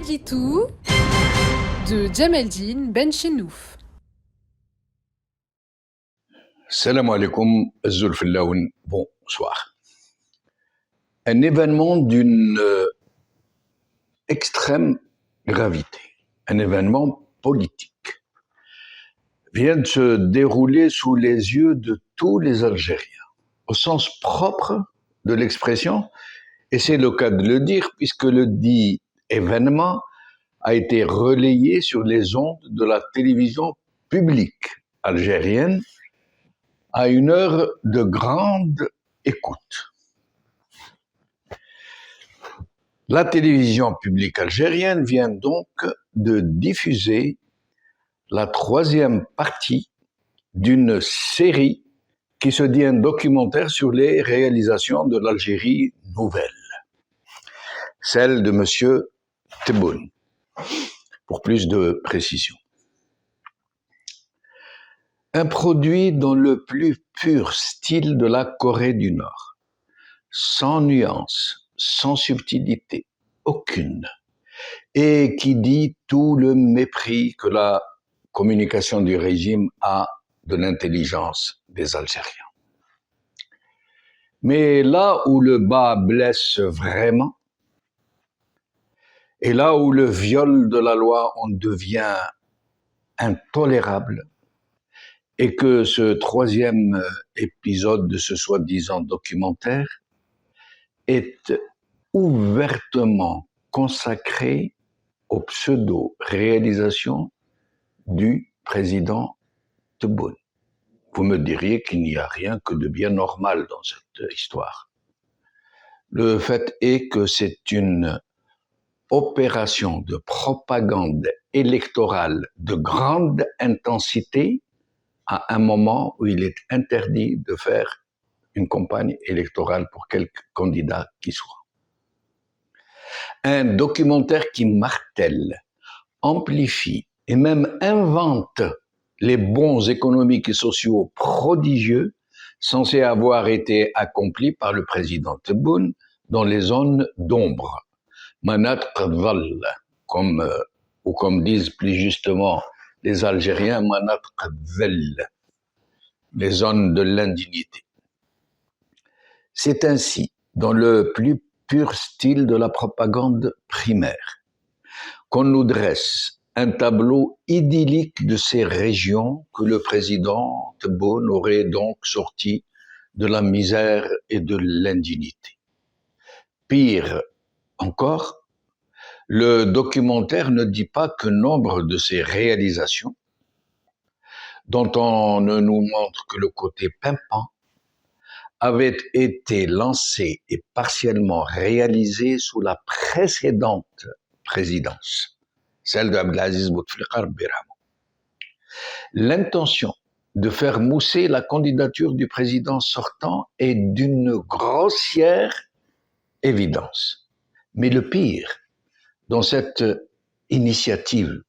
Editou de Djemeldine Benchenouf. Salam alaikum, Zulfillaoun, bonsoir. Un événement d'une extrême gravité, un événement politique, vient de se dérouler sous les yeux de tous les Algériens, au sens propre de l'expression, et c'est le cas de le dire, puisque le dit événement a été relayé sur les ondes de la télévision publique algérienne à une heure de grande écoute. La télévision publique algérienne vient donc de diffuser la troisième partie d'une série qui se dit un documentaire sur les réalisations de l'Algérie nouvelle, celle de M. Tebboune, pour plus de précision. Un produit dans le plus pur style de la Corée du Nord, sans nuance, sans subtilité, aucune, et qui dit tout le mépris que la communication du régime a de l'intelligence des Algériens. Mais là où le bas blesse vraiment, et là où le viol de la loi en devient intolérable, et que ce troisième épisode de ce soi-disant documentaire est ouvertement consacré aux pseudo-réalisations du président Tebboune. Vous me diriez qu'il n'y a rien que de bien normal dans cette histoire. Le fait est que c'est une opération de propagande électorale de grande intensité à un moment où il est interdit de faire une campagne électorale pour quelque candidat qui soit. Un documentaire qui martèle, amplifie et même invente les bons économiques et sociaux prodigieux censés avoir été accomplis par le président Tebboune dans les zones d'ombre. Manat Qadval, comme disent plus justement les Algériens, Manat Qadvel, les zones de l'indignité. C'est ainsi, dans le plus pur style de la propagande primaire, qu'on nous dresse un tableau idyllique de ces régions que le président Tebboune aurait donc sorti de la misère et de l'indignité. Pire encore, le documentaire ne dit pas que nombre de ces réalisations, dont on ne nous montre que le côté pimpant, avaient été lancées et partiellement réalisées sous la précédente présidence, celle d'Abdelaziz Bouteflika Birama. L'intention de faire mousser la candidature du président sortant est d'une grossière évidence. Mais le pire, dans cette initiative,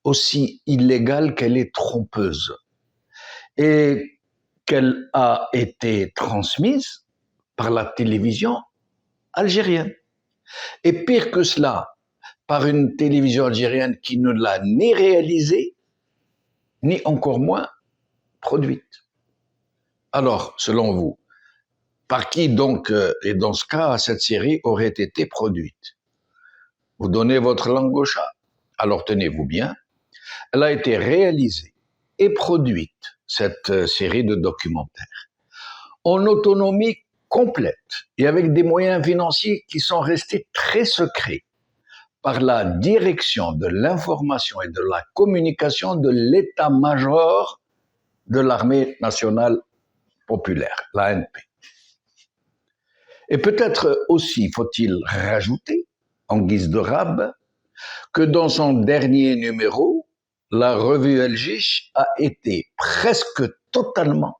aussi illégale qu'elle est trompeuse, et qu'elle a été transmise par la télévision algérienne. Et pire que cela, par une télévision algérienne qui ne l'a ni réalisée, ni encore moins produite. Alors, selon vous, par qui donc, et dans ce cas, cette série aurait été produite? Vous donnez votre langue au chat? Alors tenez-vous bien, elle a été réalisée et produite, cette série de documentaires, en autonomie complète et avec des moyens financiers qui sont restés très secrets par la direction de l'information et de la communication de l'état-major de l'armée nationale populaire, l'ANP. Et peut-être aussi faut-il rajouter, en guise de rab, que dans son dernier numéro, la revue El Jish a été presque totalement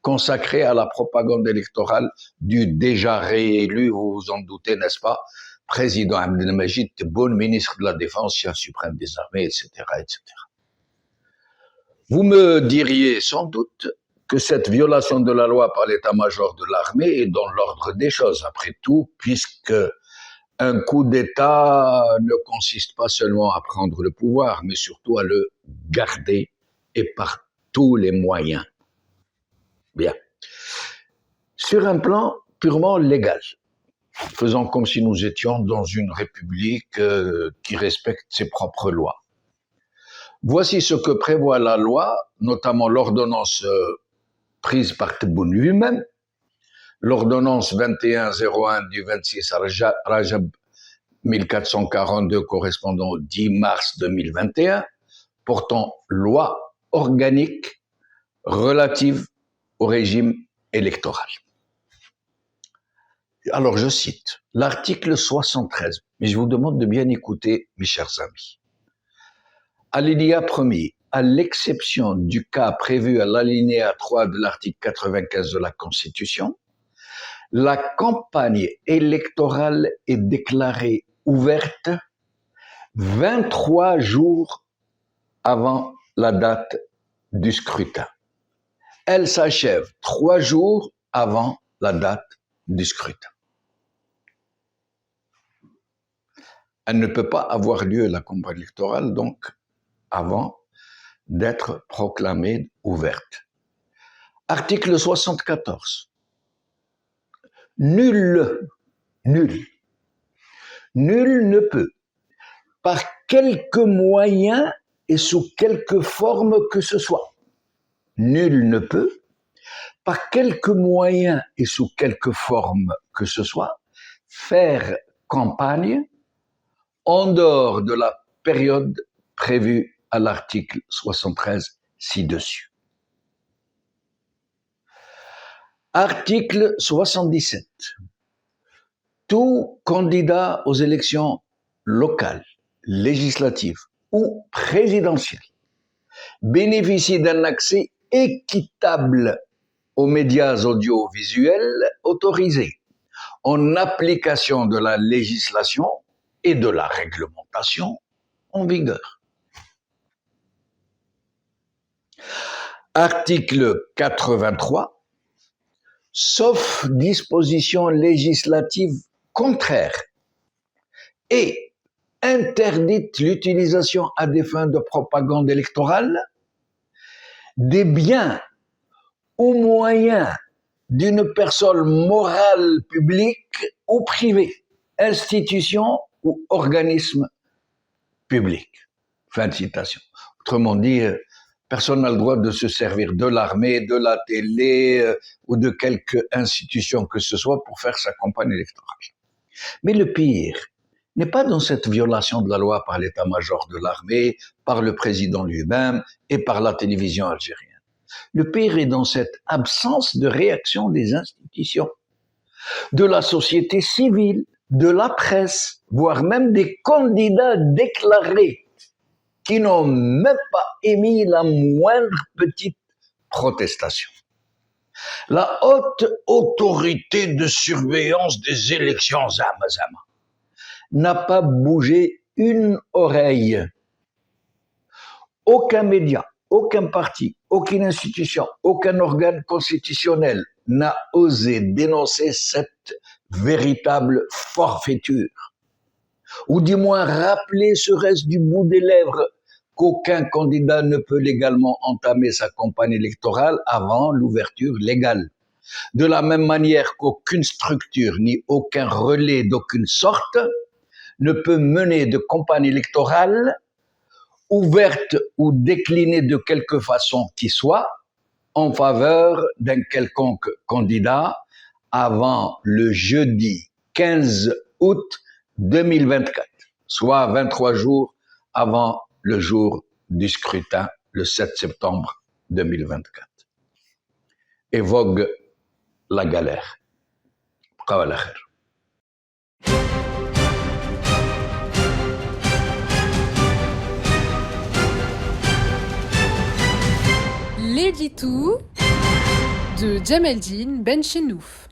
consacrée à la propagande électorale du déjà réélu, vous vous en doutez, n'est-ce pas, président Abdelmajid Tebboune, ministre de la Défense, chef suprême des armées, etc., etc. Vous me diriez sans doute que cette violation de la loi par l'état-major de l'armée est dans l'ordre des choses, après tout, puisque un coup d'État ne consiste pas seulement à prendre le pouvoir, mais surtout à le garder et par tous les moyens. Bien. Sur un plan purement légal, faisant comme si nous étions dans une république qui respecte ses propres lois. Voici ce que prévoit la loi, notamment l'ordonnance prise par Tebboune lui-même, l'ordonnance 2101 du 26 Rajab 1442 correspondant au 10 mars 2021, portant loi organique relative au régime électoral. Alors je cite l'article 73, mais je vous demande de bien écouter, mes chers amis. Alinéa 1er, à l'exception du cas prévu à l'alinéa 3 de l'article 95 de la Constitution, la campagne électorale est déclarée ouverte 23 jours avant la date du scrutin. Elle s'achève 3 jours avant la date du scrutin. Elle ne peut pas avoir lieu, la campagne électorale, donc, avant d'être proclamée ouverte. Article 74. Nul ne peut, par quelque moyen et sous quelque forme que ce soit, nul ne peut, par quelque moyen et sous quelque forme que ce soit, faire campagne en dehors de la période prévue à l'article 73 ci-dessus. Article 77. Tout candidat aux élections locales, législatives ou présidentielles bénéficie d'un accès équitable aux médias audiovisuels autorisés en application de la législation et de la réglementation en vigueur. Article 83. Sauf disposition législative contraire et interdite l'utilisation à des fins de propagande électorale des biens ou moyens d'une personne morale publique ou privée, institution ou organisme public. Fin de citation. Autrement dit, personne n'a le droit de se servir de l'armée, de la télé ou de quelque institution que ce soit pour faire sa campagne électorale. Mais le pire n'est pas dans cette violation de la loi par l'état-major de l'armée, par le président lui-même et par la télévision algérienne. Le pire est dans cette absence de réaction des institutions, de la société civile, de la presse, voire même des candidats déclarés qui n'ont même pas émis la moindre petite protestation. La haute autorité de surveillance des élections Zama n'a pas bougé une oreille. Aucun média, aucun parti, aucune institution, aucun organe constitutionnel n'a osé dénoncer cette véritable forfaiture, ou du moins rappeler serait-ce du bout des lèvres qu'aucun candidat ne peut légalement entamer sa campagne électorale avant l'ouverture légale. De la même manière qu'aucune structure ni aucun relais d'aucune sorte ne peut mener de campagne électorale ouverte ou déclinée de quelque façon qui soit en faveur d'un quelconque candidat avant le jeudi 15 août 2024, soit 23 jours avant le jour du scrutin, le 7 septembre 2024. Et vogue la galère. L'édito de Djemeldine Benchenouf.